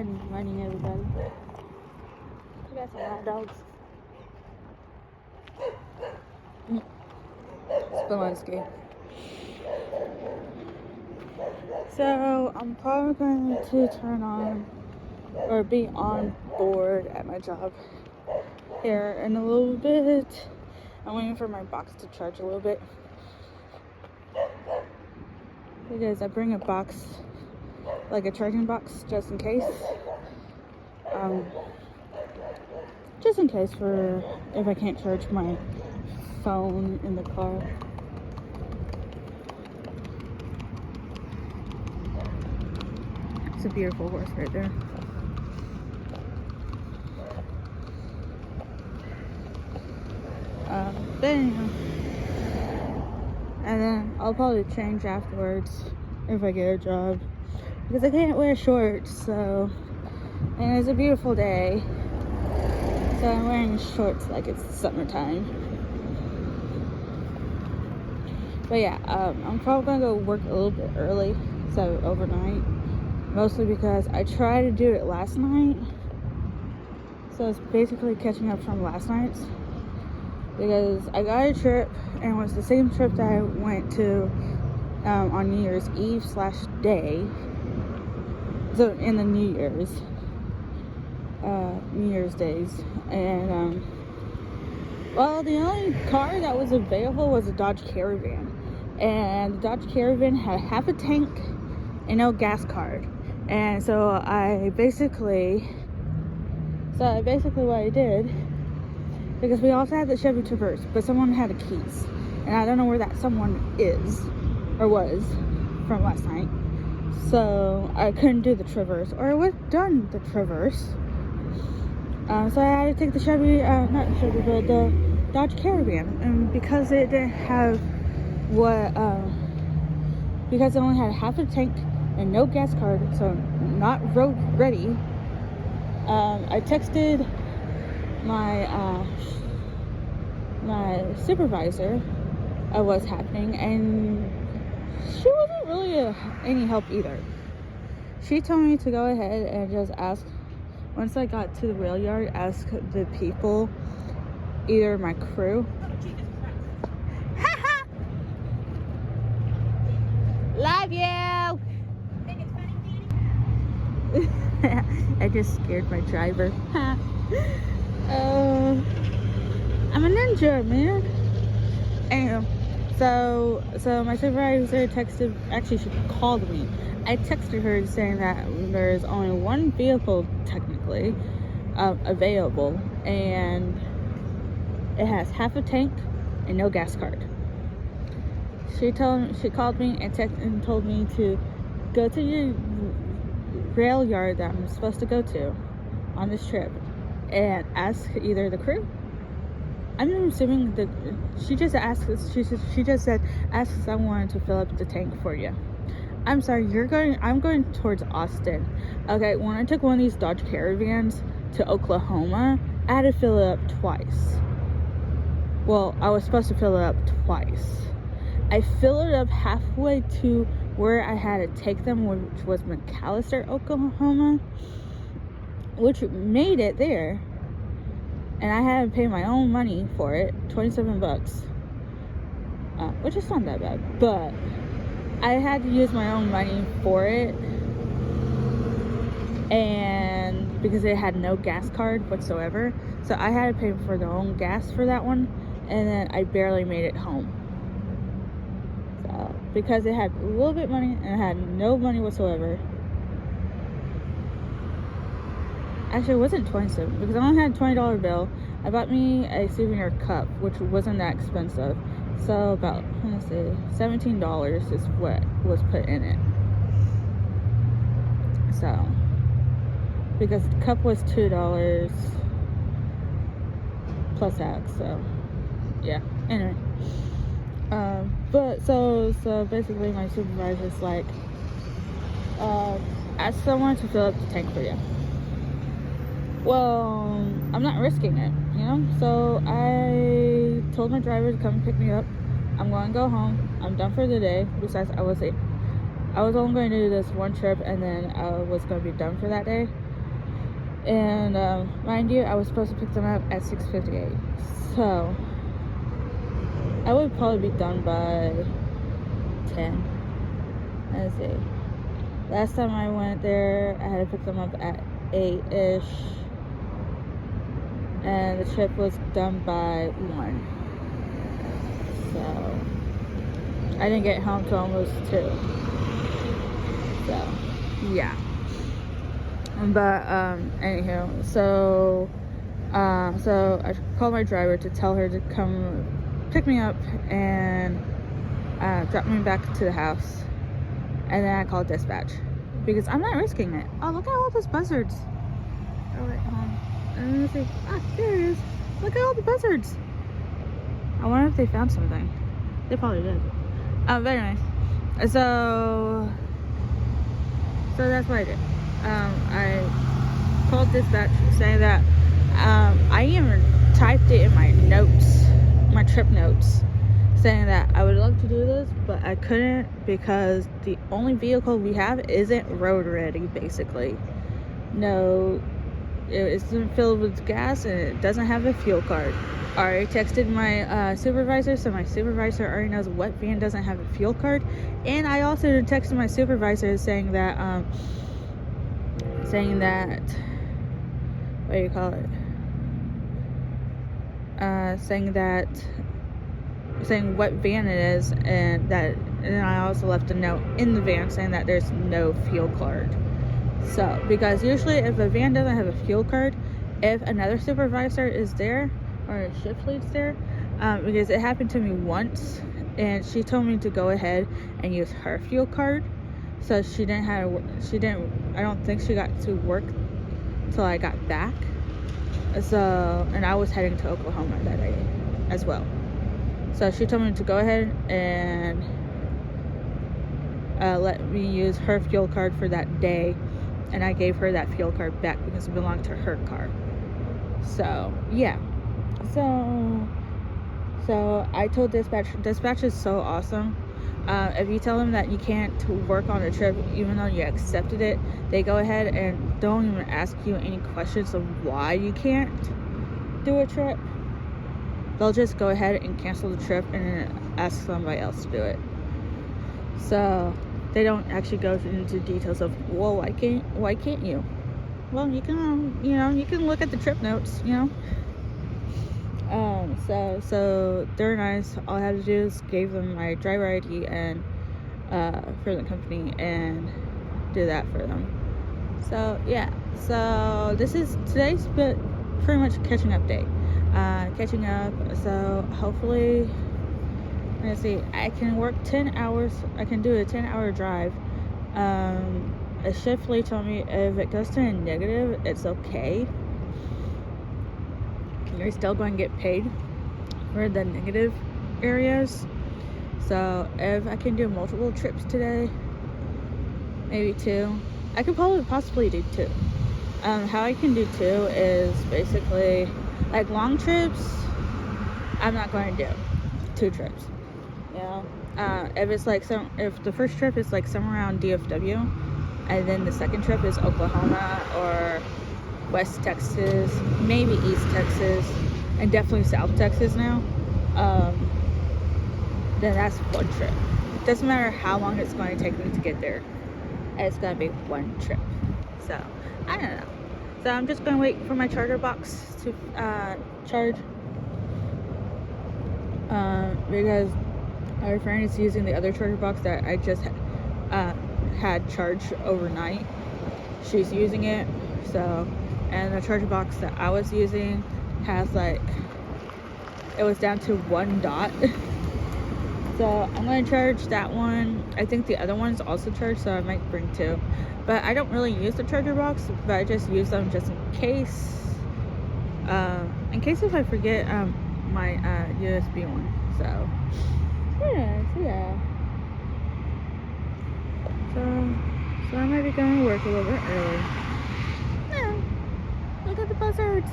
and running everybody. We got some hot dogs. Spill on skate. So I'm probably going to turn on or be on board at my job here in a little bit. I'm waiting for my box to charge a little bit because I bring a box, like a charging box, just in case. Just in case for if I can't charge my phone in the car. It's a beautiful horse right there. But anyhow, and then I'll probably change afterwards if I get a job because I can't wear shorts. So, and it's a beautiful day, so I'm wearing shorts like it's summertime. But yeah, I'm probably gonna go work a little bit early, so overnight, mostly because I tried to do it last night, so it's basically catching up from last night's, because I got a trip and it was the same trip that I went to on New Year's Eve / day, so in the New Year's days, and well, the only car that was available was a Dodge Caravan, and the Dodge Caravan had half a tank and no gas card. And so I basically what I did, because we also had the Chevy Traverse, but someone had the keys, and I don't know where that someone is or was from last night, so I couldn't do the Traverse, or I would have done the Traverse. So I had to take the the Dodge Caravan, and because it didn't have because it only had half a tank and no gas card, so not road ready. I texted my my supervisor of what's happening, and she wasn't really any help either. She told me to go ahead and just ask. Once I got to the rail yard, ask the people, either my crew. Haha! Love you! Think it's funny, I just scared my driver. I'm a ninja, man. Anyway, so my supervisor she called me. I texted her saying that there's only one vehicle technically available, and it has half a tank and no gas card. She called me and told me to go to your rail yard that I'm supposed to go to on this trip and ask either the crew. I'm assuming she just said ask someone to fill up the tank for you. I'm sorry, I'm going towards Austin. Okay, when I took one of these Dodge Caravans to Oklahoma, I had to fill it up twice. Well, I was supposed to fill it up twice. I filled it up halfway to where I had to take them, which was McAlester, Oklahoma, which made it there. And I had to pay my own money for it, $27, which is not that bad, but I had to use my own money for it, and because it had no gas card whatsoever, so I had to pay for their own gas for that one, and then I barely made it home. So because it had a little bit of money and I had no money whatsoever. Actually, it wasn't 27 because I only had a $20 bill. I bought me a souvenir cup, which wasn't that expensive. So about, $17 is what was put in it. So, because the cup was $2 plus tax. So, yeah. Anyway, but so basically, my supervisor's like, ask someone to fill up the tank for you. Well, I'm not risking it, so I told my driver to come pick me up. I'm going to go home. I'm done for the day. Besides, I was only going to do this one trip, and then I was going to be done for that day. And mind you, I was supposed to pick them up at 6:58. So I would probably be done by 10. Let's see. Last time I went there, I had to pick them up at 8-ish. And the trip was done by 1. So I didn't get home till almost 2. So yeah. But anywho, so I called my driver to tell her to come pick me up and drop me back to the house. And then I called dispatch because I'm not risking it. Oh, look at all those buzzards. Oh wait, hold on. And let's see. Ah, there it is. Look at all the buzzards. I wonder if they found something. They probably did. But anyway, so that's what I did. I called dispatch saying that I even typed it in my notes, my trip notes, saying that I would love to do this, but I couldn't because the only vehicle we have isn't road ready, basically. No, it isn't filled with gas and it doesn't have a fuel card. I already texted my supervisor, so my supervisor already knows what van doesn't have a fuel card. And I also texted my supervisor saying that what do you call it? Saying what van it is, and I also left a note in the van saying that there's no fuel card. So because usually if a van doesn't have a fuel card, if another supervisor is there or a shift lead's there, because it happened to me once, and she told me to go ahead and use her fuel card. So I don't think she got to work till I got back. So, and I was heading to Oklahoma that day as well. So she told me to go ahead and let me use her fuel card for that day. And I gave her that fuel card back because it belonged to her car. So, yeah. So I told dispatch is so awesome. If you tell them that you can't work on a trip even though you accepted it, they go ahead and don't even ask you any questions of why you can't do a trip. They'll just go ahead and cancel the trip and then ask somebody else to do it. So they don't actually go into details of, well, why can't you? Well, you can look at the trip notes, So they're nice. All I had to do is give them my driver ID and for the company and do that for them. So yeah. So today's pretty much catching up day. Catching up. So hopefully, let's see. I can work 10 hours. I can do a 10-hour drive. A shift lead told me if it goes to a negative, it's okay. You're still going to get paid for the negative areas. So if I can do multiple trips today, maybe 2, I could possibly do 2. How I can do 2 is basically like long trips. I'm not going to do 2 trips. If it's like if the first trip is like somewhere around DFW, and then the second trip is Oklahoma or West Texas, maybe East Texas, and definitely South Texas now, then that's 1 trip. Doesn't matter how long it's going to take me to get there. It's going to be 1 trip. So, I don't know. So I'm just going to wait for my charger box to charge. Because my friend is using the other charger box that I just had charged overnight. She's using it. So, and the charger box that I was using has it was down to 1 dot. So I'm going to charge that one. I think the other one's also charged, so I might bring 2. But I don't really use the charger box, but I just use them just in case. In case if I forget my USB one. So yeah. So I might be going to work a little bit early. Yeah. Look at the buzzards.